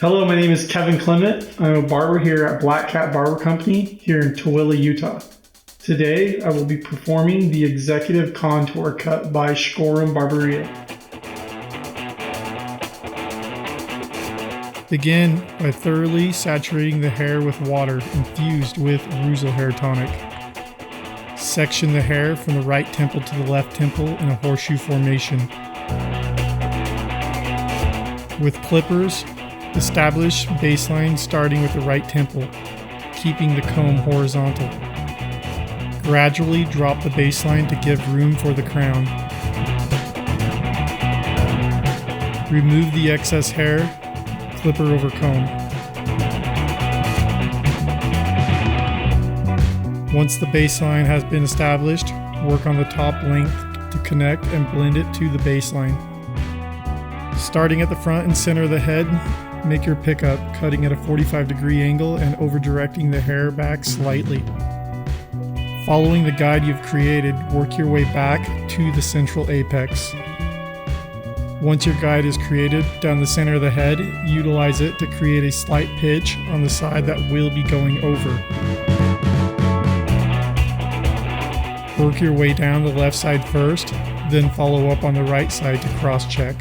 Hello, my name is Kevin Clement. I'm a barber here at Black Cat Barber Company here in Tooele, Utah. Today, I will be performing the executive contour cut by Barberia. Begin by thoroughly saturating the hair with water infused with Reuzel hair tonic. Section the hair from the right temple to the left temple in a horseshoe formation. With clippers, establish baseline starting with the right temple, keeping the comb horizontal. Gradually drop the baseline to give room for the crown. Remove the excess hair, clipper over comb. Once the baseline has been established, work on the top length to connect and blend it to the baseline. Starting at the front and center of the head, make your pickup, cutting at a 45-degree angle and over-directing the hair back slightly. Following the guide you've created, work your way back to the central apex. Once your guide is created down the center of the head, utilize it to create a slight pitch on the side that will be going over. Work your way down the left side first, then follow up on the right side to cross-check.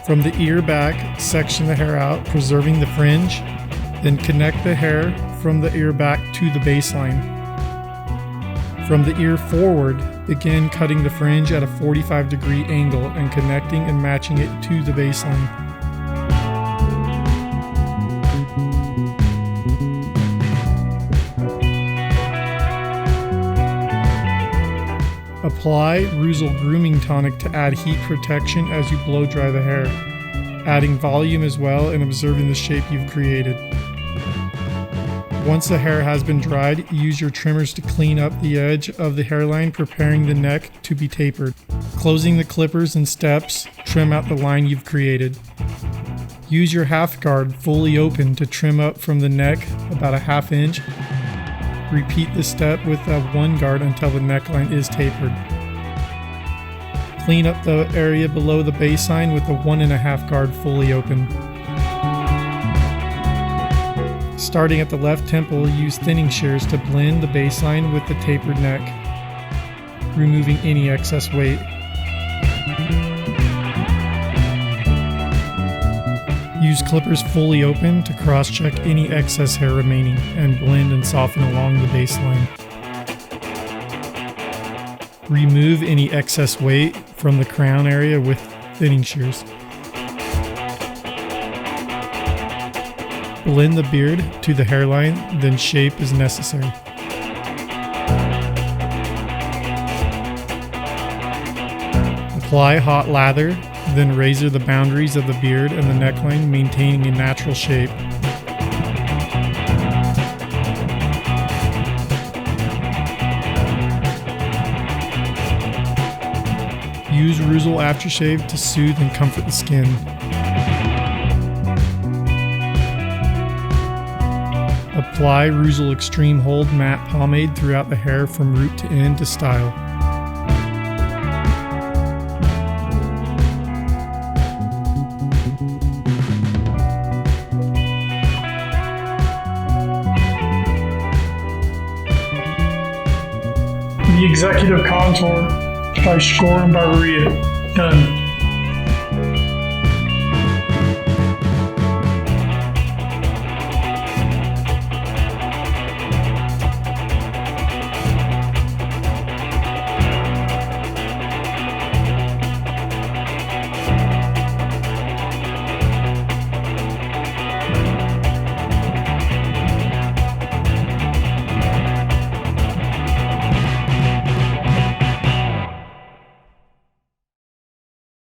From the ear back, section the hair out, preserving the fringe, then connect the hair from the ear back to the baseline. From the ear forward, begin cutting the fringe at a 45-degree angle and connecting and matching it to the baseline. Apply Reuzel grooming tonic to add heat protection as you blow dry the hair, adding volume as well and observing the shape you've created. Once the hair has been dried, use your trimmers to clean up the edge of the hairline, preparing the neck to be tapered. Closing the clippers and steps, trim out the line you've created. Use your half guard fully open to trim up from the neck about a ½ inch. Repeat the step with a one guard until the neckline is tapered. Clean up the area below the baseline with a 1½ guard fully open. Starting at the left temple, use thinning shears to blend the baseline with the tapered neck, removing any excess weight. Use clippers fully open to cross-check any excess hair remaining and blend and soften along the baseline. Remove any excess weight from the crown area with thinning shears. Blend the beard to the hairline, then shape as necessary. Apply hot lather, then razor the boundaries of the beard and the neckline, maintaining a natural shape. Use Reuzel aftershave to soothe and comfort the skin. Apply Reuzel Extreme Hold matte pomade throughout the hair from root to end to style. The executive contour by Barberia. Done.